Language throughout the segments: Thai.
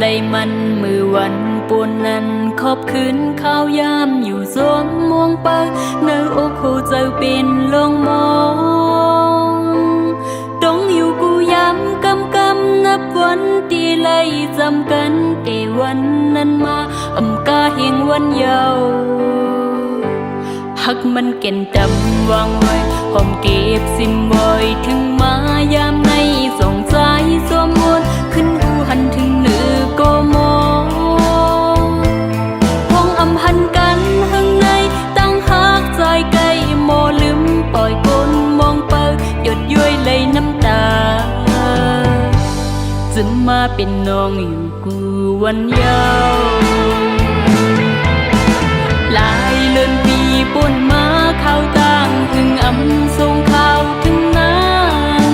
เลยมันมือวันปวนนั้นขอบคืนข้าวยามอยู่สวมมวงเปิงเนื้ออกหูเจ้าเป็นลงมองต้องอยู่กูย้ำกำนับวันตีเลยจำกันแต่วันนั้นมากาเฮงวันเยาว์หักมันเก่นจำวางไว้หอมเก็บซิมบ่อยถึงมายามในส่งใจสวมมนขึ้นหูหันถึงเนื้อโกโมพงหันกันข้างในตั้งหักใจไกลโมลืมปล่อยกลมองเปิดหยดย้อยเลยน้ำตาจะมาเป็นน้องอยู่กูวันเยาว์หลายเลือนปีปนมาเข้าต่างถึงส่งข่าวถึงนั้น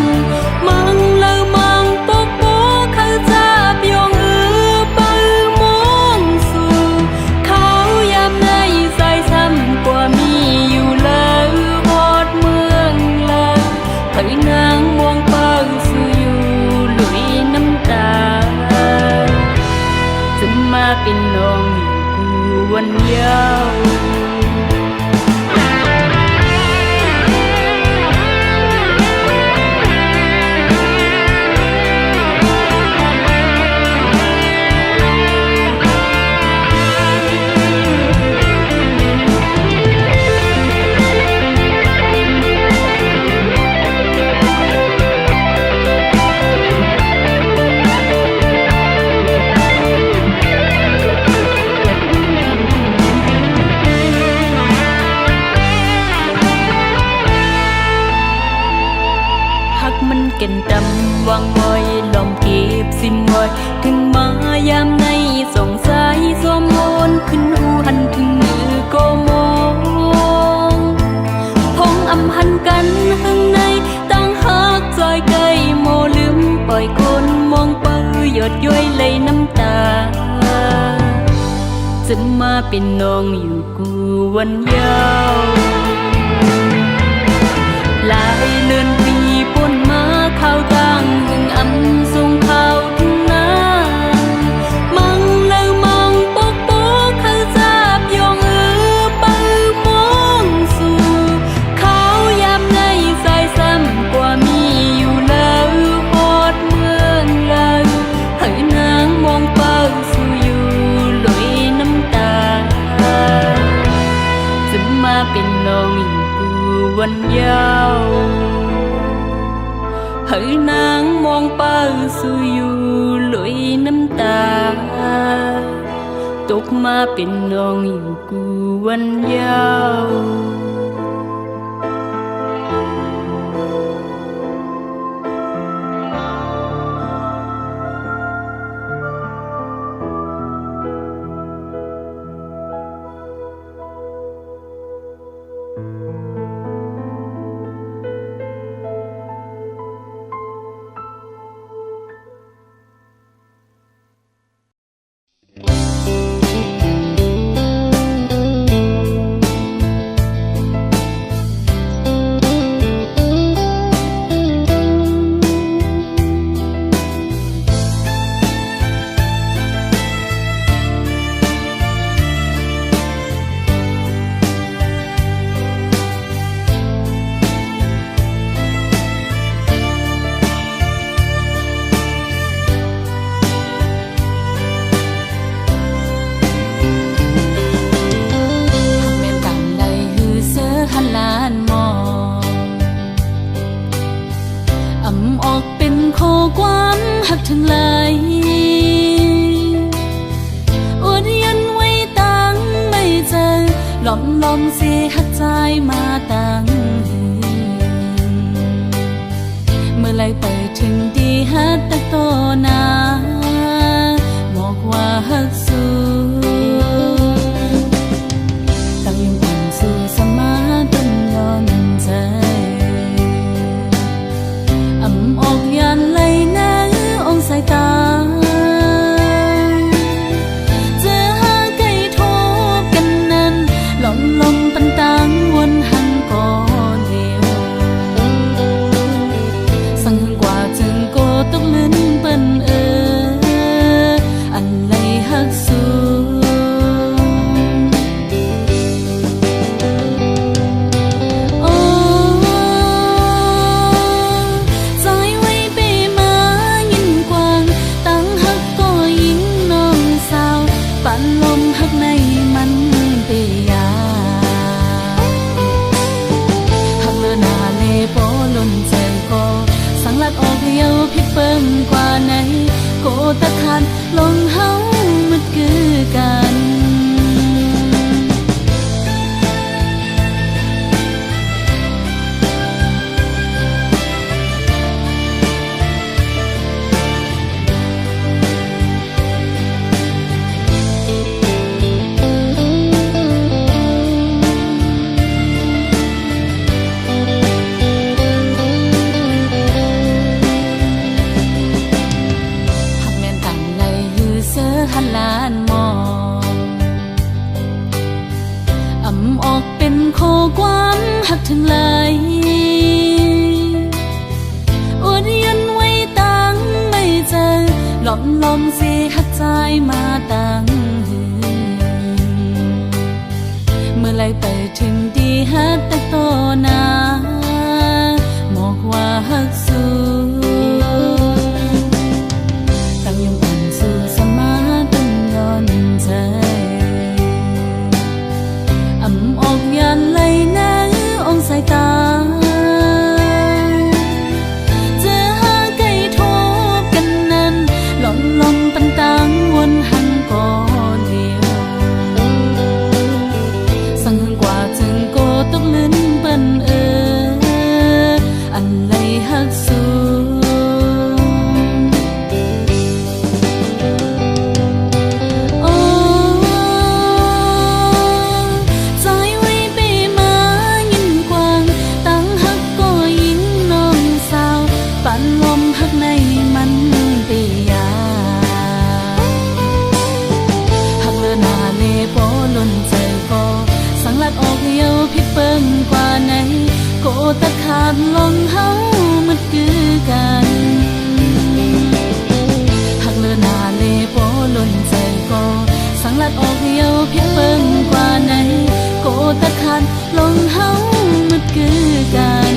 มังเลอมังปกโปเข้าจับยองปือมองสู่เขายามในใจช้ำกว่ามีอยู่เลยหอดเมืองเลยเฮ้ยนางมองเปิงสู่อยู่ลุยน้ำตาจะมาเป็นน้องอยู่กูวันเยาว์มันเก่นดำวางไว้ลอมเก็บซิมไว้ถึงมายามในส่งสายสวมมนขึ้นหูหันถึงมือโกโมพงหันกันข้างในตั้งหักจอยไกลโมลืมปล่อยคนมองเปื้อหยดย้อยเลยน้ำตาจะมาเป็นน้องอยู่กูวันเยาว์หลายเลือนปีปนมาเข้าต่างหึงส่งข่าวถึงนั้นมังเลอมังปกโปเข้าจับยองปือมองสู่เขายามในใจซ้ำกว่ามีอยู่แล้วหอดเมืองเลยให้นางมองเปิงสู่อยู่ลุยน้ำตาจะมาเป็นน้องอยู่กูวันเยาว์ให้นางมองเปิงสู่อยู่ลุยน้ำตาตกมาเป็นน้องอยู่กูวันเยาว์หักถึงไหลอวดยันไว้ตั้งไม่เจอหลอมเสียหักใจมาตั้งเมื่อไรไปถึงดีฮัดตะโตนาบอกว่าหักสู้ตั้งยังอ่อนสู้สมาต้นยอนใจออกยันไหลนะสายตาจะหาไก่ทบกันนั้นลมปันตังวนหันก่อนเดียวสั่งกว่าจึงโกตกลื่นเปิ้นอัน ยาวพิเปิงกว่าไหนโกตะคันลงเฮามันคือกันล้านมองออกเป็นข้อความหักถึงไหลอวดยันไว้ตั้งไม่เจอหลอมเสียหักใจมาตั้งเมื่อไรไปถึงดีฮัดแต่โตนาบอกว่าหักสู้สายตาเจอหาไก่ทบกันนั้นหล่อมปันตังวนหันก่อนเดียวสั่งกว่าจึงโกตกลิ้นเปิ้นอันไรหักสูออกเยาวพิเปิงกว่าไหนโกตะขาดลงเฮามันคือกันหักเลือนาเลโปล้นใจก็สังลัดออกเยาวพิเปิงกว่าไหนโกตะขาดลงเฮามันคือกัน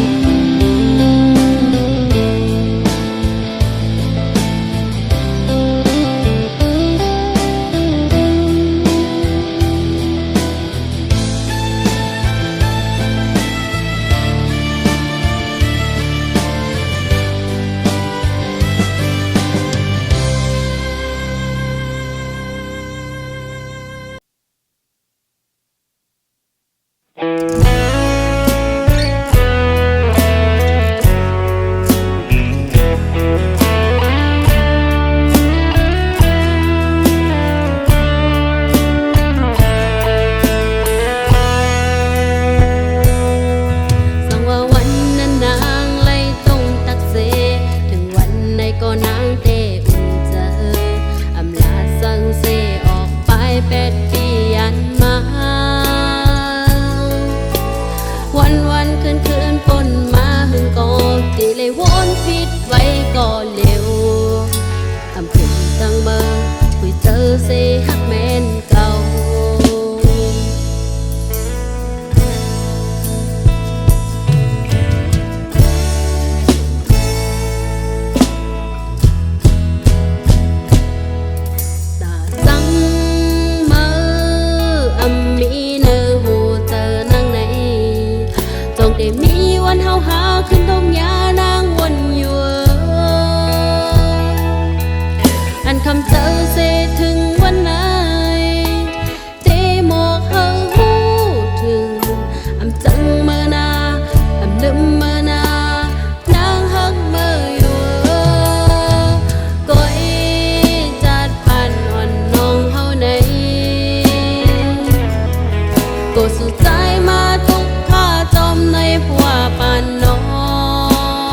โกสุดใจมาทุกข้าจมในผัวปานน้อง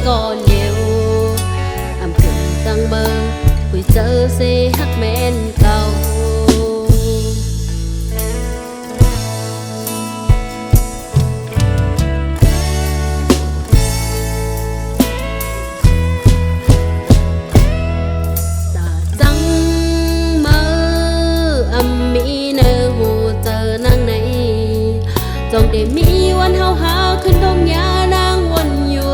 còn nhiều cùng tăng bơ quỳ sơ xê hắc men cầu dòng để miวันhao hao ขึ้นดงยานางวนอยู่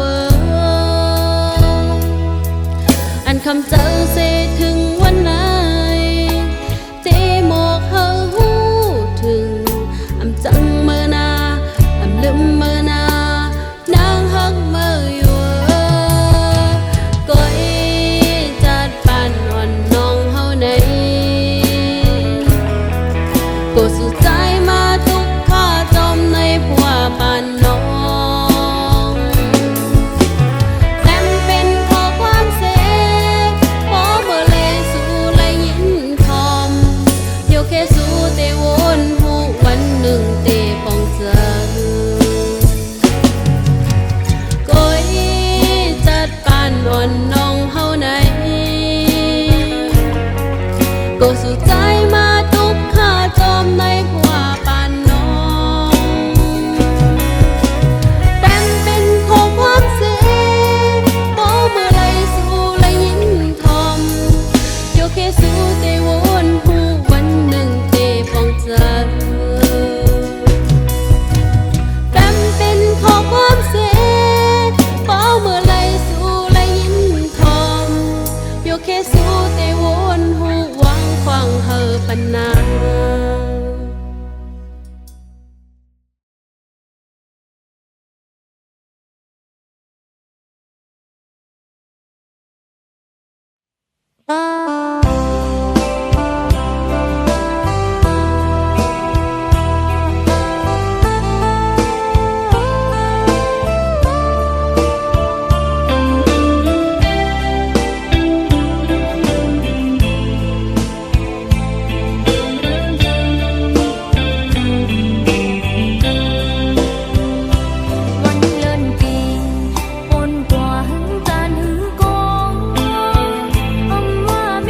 อันคำเจอเสถึงวันไหนเจหมอกเฮาหูถึงอำจังเมื่อนาอำลืมเมื่อนานางฮักเมื่ออยู่ก้อยจัดปานอ่อนน้องเฮาในก็สุดใจมาตุกข้าจอมในผัวปานน้องแต้มเป็นข้อความเสกพอเมื่อเลสู่และยินทอมโยเคสู่เตวนหูวันหนึ่งเตปองเจอก้อยจัดปานอ่อนน้องเฮาในก็สุดใจมาตุกข้าจอมในผัวปานน้องแต้มเป็นข้อความเสกพอเมื่อไรสู่และยินทอมโยเคสู่เตวนหูวันหนึ่งเตปองเจอแต้มเป็นข้อความเสกพอเมื่อไรสู่และยินทอมโยเคสู่เตวนหูหวังขวางเฮอปันนาวัน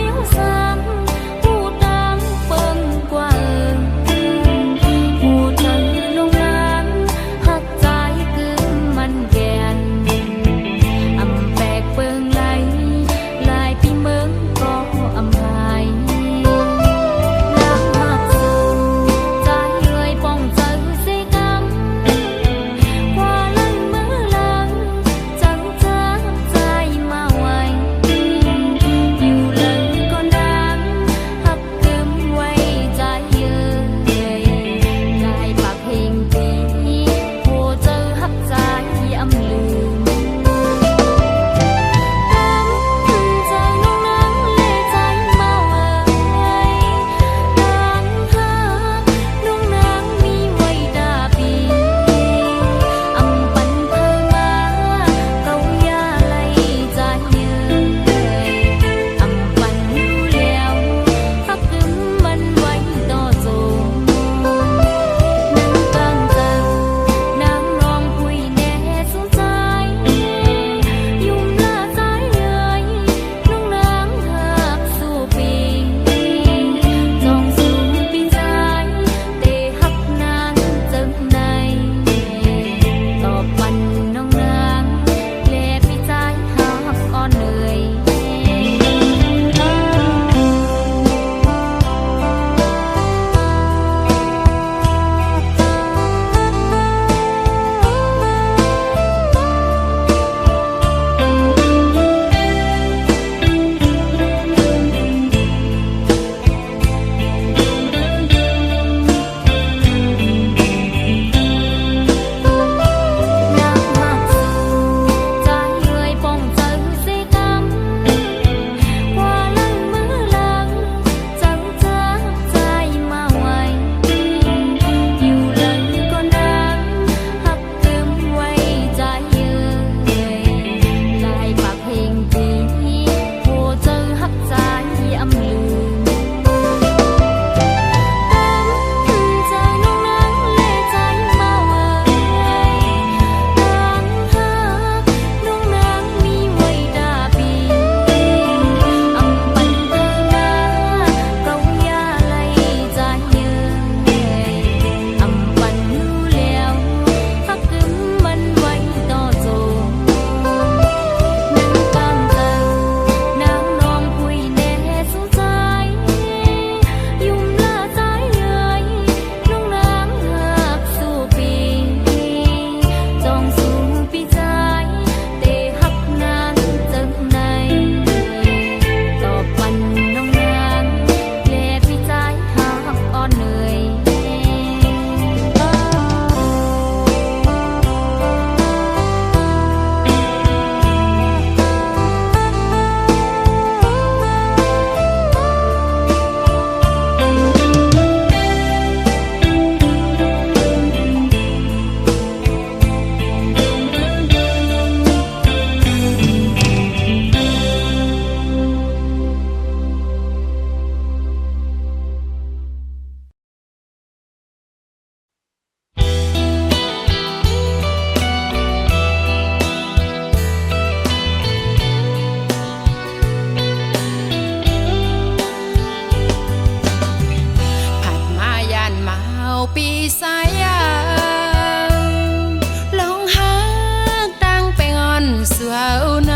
สู่เฮาไหน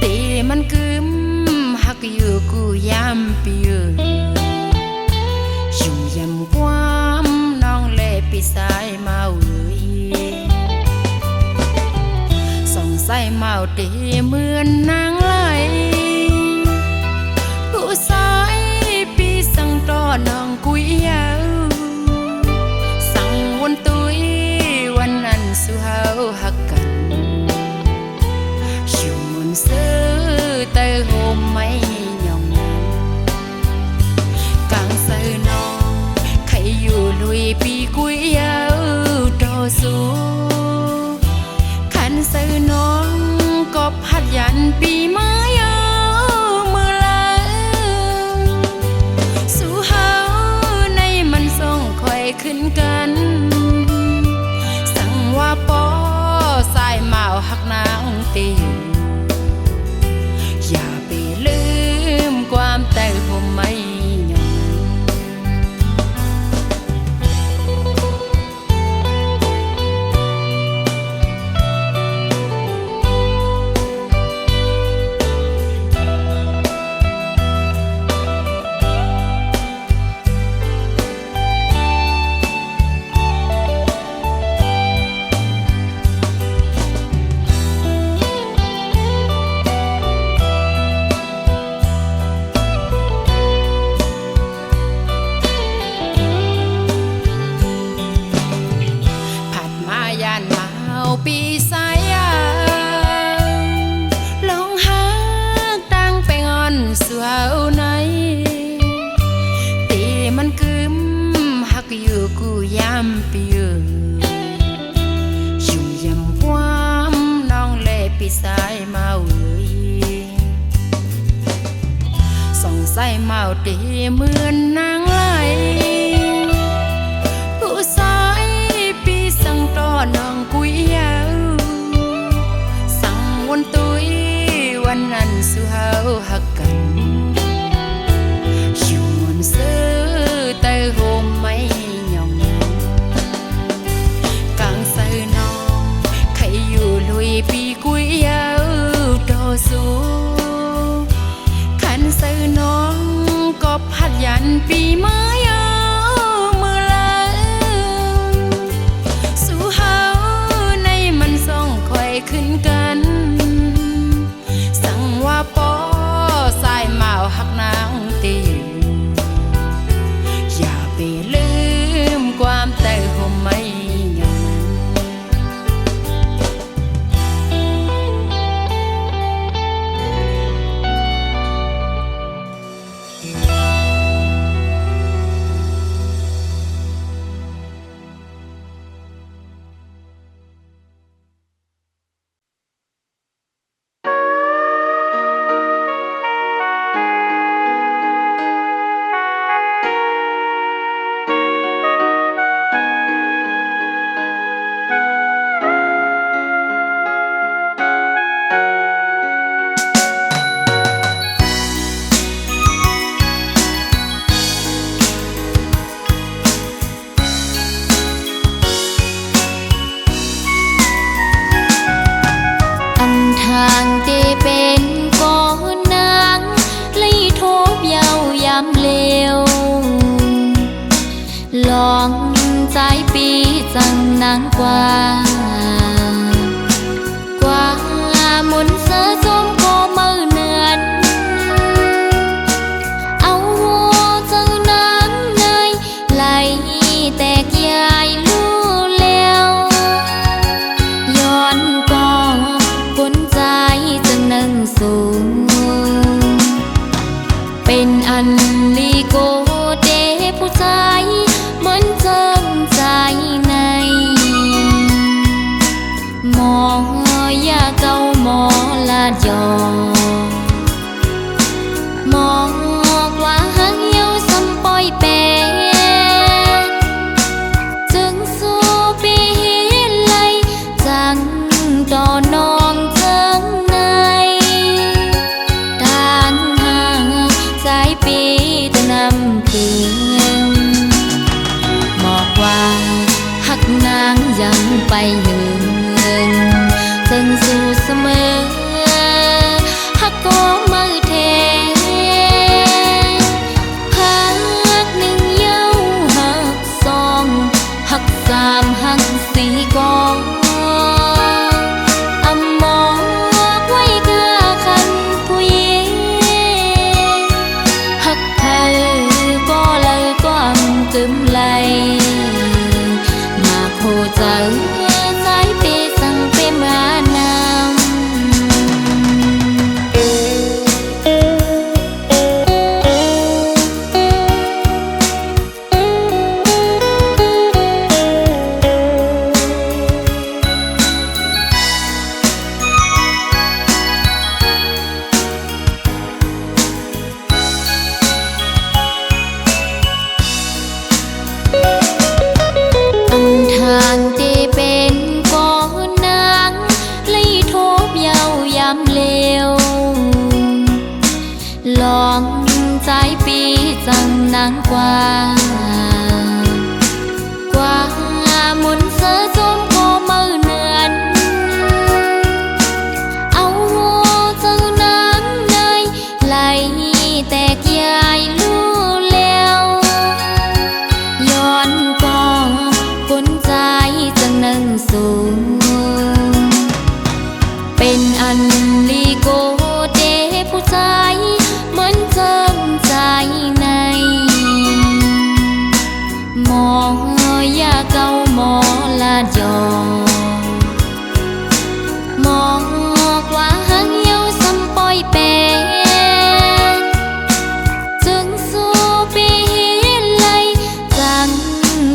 ตีมันกึมหักอยู่กูยามปีอยู่ยำความน้องเล่ปีสายเมาส่องใส่เมาตีเหมือนนางไหลผู้สายปีสั่งต่อน้องกุยยาวสั่งวนตุยวันนั้นสู่เฮาหักกันอยู่มนซื้อเตยโฮมไม่ยองกลางใส่น้องใครอยู่ลุยปีกุยยาวต่อสู้ขันใส่น้องก็พัดยันปีไม้มือละสู่เฮาในมันส่งคอยขึ้นกันสั่งว่าปอสายเมาหักนางตีอย่าไปลืมความแต่ผมไม่ยอมปีสายยางลองหักตั้งไปงอนสู่เฮาไหนตีมันกึมหักอยู่กูยามปีอยู่ยำความน้องเล่ปีสายเมาส่องใส่เมาตีเหมือนนางไหลผู้สายปีสั่งต่อน้องกุยยาวสั่งวนตุยวันนั้นสู่เฮาหักกันอยู่มนซื้อเตยโฮมไม่ยองกลางใส่น้องใครอยู่ลุยปีกุยยาวต่อสู้ขันใส่น้องก็พัดยันปีไม้มือละสู่เฮาในมันส่งคอยขึ้นกันสั่งว่าปอสายเมาหักนางตีอย่าไปลืมความแต่ผมไม่ยอมทางที่เป็นก้อนนางเลยทบเยาวยามเลวลองใจปีจังนางกว่ากว่ามุนเสือจมก็มือเนือนเอาหัวเจ้านางในไหลแตกยายลู่แล้วย้อนก็คนใจจะนั่งสูงเป็นอันลีโกเดผู้ชายเหมือนเจิมใจในหมอยาเก่าหมอลาดยอหมอกว่าหังเหี่ยวซ้ำปอยแปดจึงสู้ปีไลจังต่อนองเจิงในทางห่างสายปีตะนำถึงบอกว่าหักนางยังไปหนึ่งใจ từng dù sơ mơ hát có mơ thề hát nâng dấu hát son hát giảm hát xí con âm mơ quay ca khăn phui hát thầy có lời có âm cơm lầy mà khô trở trái bê sang bê mà nam hàng tê bên có nắng lấy thốp nhau yam liều lon trái pi rằng nắng qua qua muốn sơ rôm có mơ nườn áo sơ nắng nơi lại tẹt dài lưu leo yon có cuốn trái chân nâng xuốngเป็นอันลีโกเดผู้ชายเหมือนเจิมใจในหมอยาเก่าหมอลาดยอหมอกว่าหังเยาซ้ำปอยเป็นจึงสู้ปีเลยจัง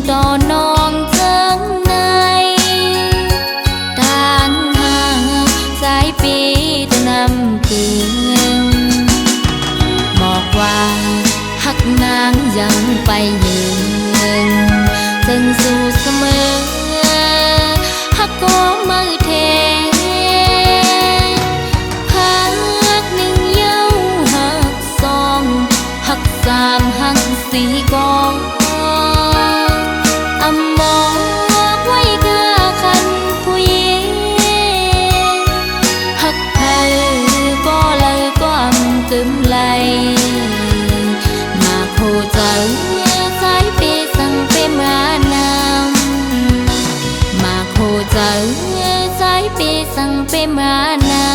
ต่อนองเจิงในทางห่างสายปีจะนำคืนบอกว่าหักนางยังไปยืนจึงสู้เสมอหักก็มือเทหักหนึ่งเย้าหักสองหักสามหักสี่กองอำมอกไว้กาคันผู้หญิงหักเธอก็เลยก็อำกึมไหลมาโคใจสายเปสังเปมานำมาโคใจสายเปสังเปมานำ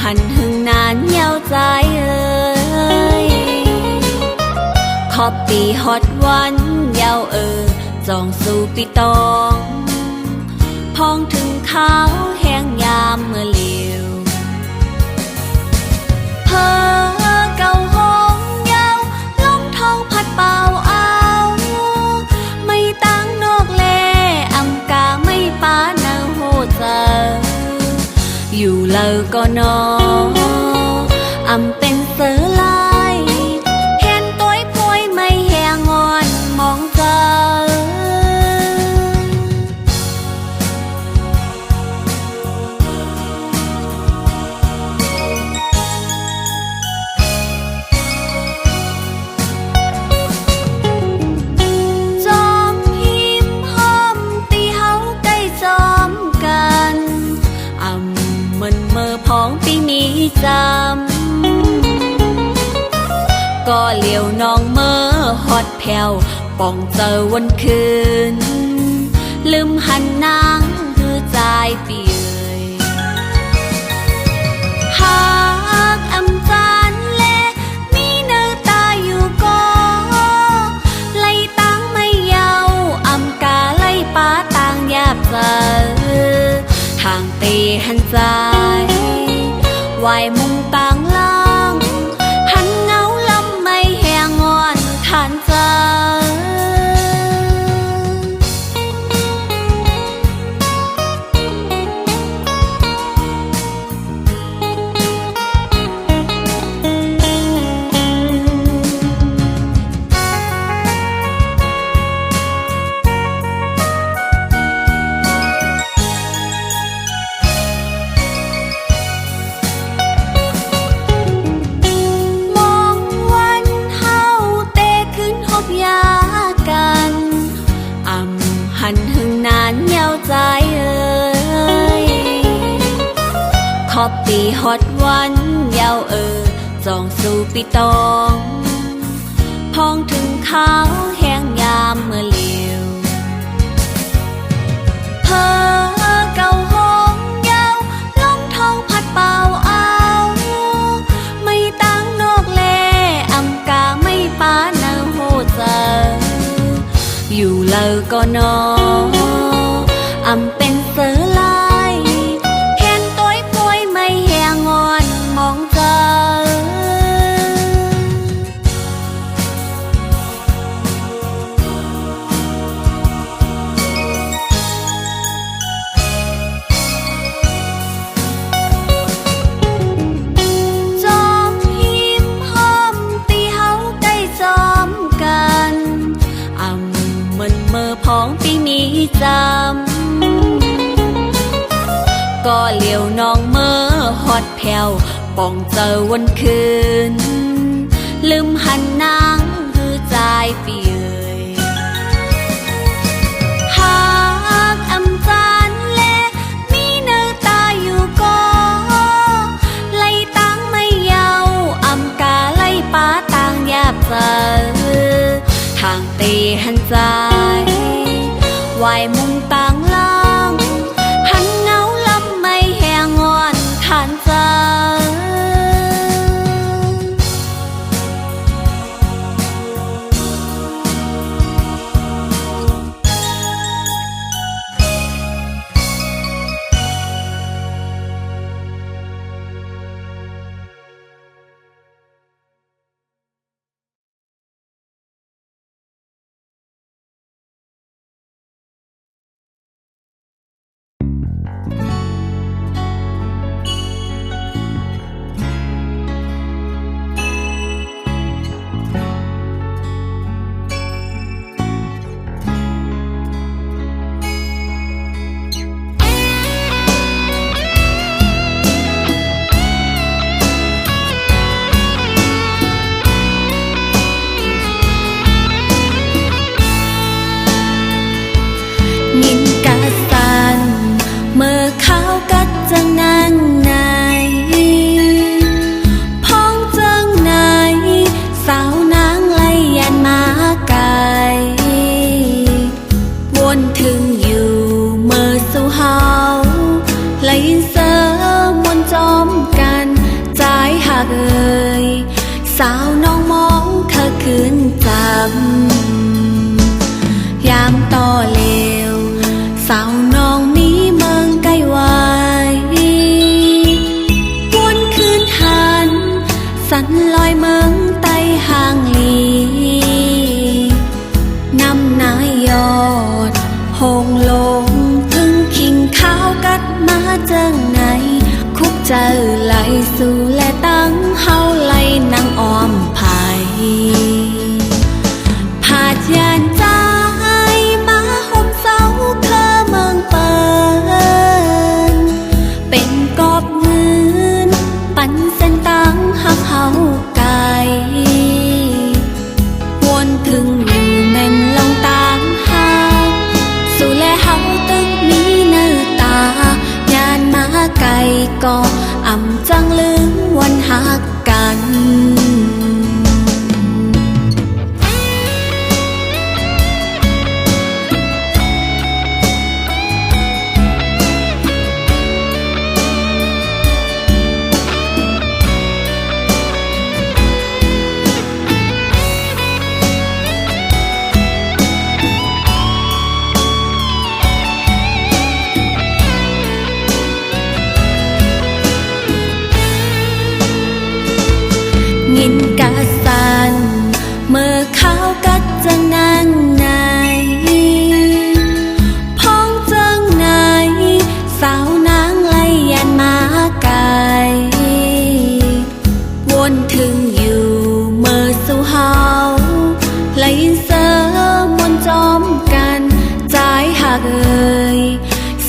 หันหึงนานเยาวใจเอ่ยขอบปีฮอดวันเยาวจองสู่ปีตองพองถึงข้าวแห้งยามเมื่อเลียวเพอเก่าห้องยาวลมท้องพัดเป่าเอาไม่ตั้งนอกแลอำกาไม่ป้าเนาโหเจออยู่เลยก็นออำเป็นเสือลายเห็นตัวพวยไม่แหงงอนมองเจอจอมหิมห้อมตีเฮาใกล้จอมกันมันเมื่อพ้องปีนี้จำก็เหลียวน้องเมื่อฮอดแผ่วป่องเจอวันคืนลืมหันนางคือใจเปียยหากอำจาน ต่างล่างหันเงาลำไม่แหงงอนทานใจหันหึงนานเยาวใจเอ่ยขอบปีฮอดวันเยาวจองสู่ปีตองพองถึงข้าวแห้งยามเมื่อเลียวเพอเก่าห้องยาวลมทองพัดเป่าเอาไม่ตั้งนกแลอำกาไม่ปาเนาโหเจออยู่เลยก็นออำเป็นเสือลายเห็นต้อยป่วยไม่แหงงอนมองเจอจอมหิมห้อมตีเฮาใกล้จอมกันมันเมื่อพ้องปีมีจำก็เหลียวน้องเมื่อฮอดแผ่วป่องเจอวันคืนลืมหันนางคือใจปีเอ่ยหากอำจานและมีเนื้อตาอยู่ก็ไล่ตั้งไม่เยาอำกาไล่ป้าต่างยาบเจอทางตีหันใจวายมุงต่างล่างหันเงาลำไม่แหงงอนทานใจยินกะสันเมื่อเขากัดจังนั้นไหนพ้องจังไหนสาวนางไล่ยันมาไกลวนถึงอยู่เมื่อสู่เฮาไล่เสอมวนจอมกันใจหักเอ่ยสาวน้องมองเธอคืนจำยามต่อเลวสาวน้องนี้เมืองไกลไว้วนคืนหันสันลอยเมืองไต้ห่างลีน้ำนายยอดหงลงถึงขิงข้าวกัดมาจังไหนคุกเจอไหลสู่และตั้งเฮาไหลนางอ้อมไผ่ผาดยานใจมาห่มเสาเคลอเมืองเปินเป็นกอบเงินปันเส้นตั้งหักเฮาไกลวนถึงอยู่แม่นลองตามหาสู่และเฮาตึกมีเนื้อตายานมาไกลก็อำจังลืมวันหักกัน ยินกะสันเมื่อเขากัดจะนั่งไหนพ้องจังไหนสาวนางไลยันมาไกลวนถึงอยู่เมื่อสู่เฮาไลยินเสมวนจอมกันใจหักเอ่ย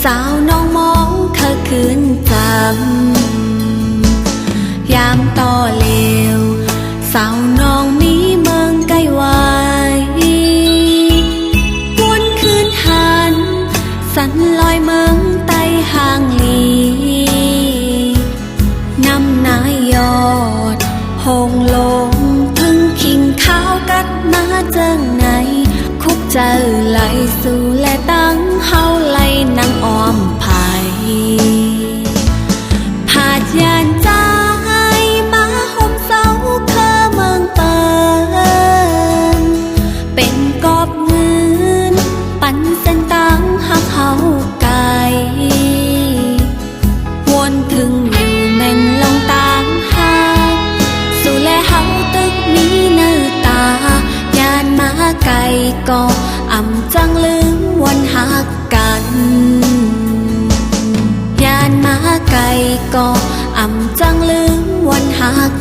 สาวน้องมองเธอคืนจำยามต่อเลวสาวน้องมีเมืองไกลไว้วนคืนหันสันลอยเมืองไต้ห่างลีนำนายยอดหงลงพึ่งคิงข้าวกัดมาเจิงไหนคุกเจอไหลสู่และตั้งเฮาไหลนางอ้อมภายผาดยานใจมาห่มเสาเคอเมืองเปิงเป็นกอบเงินปั่นเส้นตั้งหักเฮาไกลวนถึงอยู่แม่นลองตามหาสู่และเฮาตึกมีเนื้อตายานมาไกลก็อำจังลืมวันหักกันยานมาไกลก็อำจังลืมวันหัก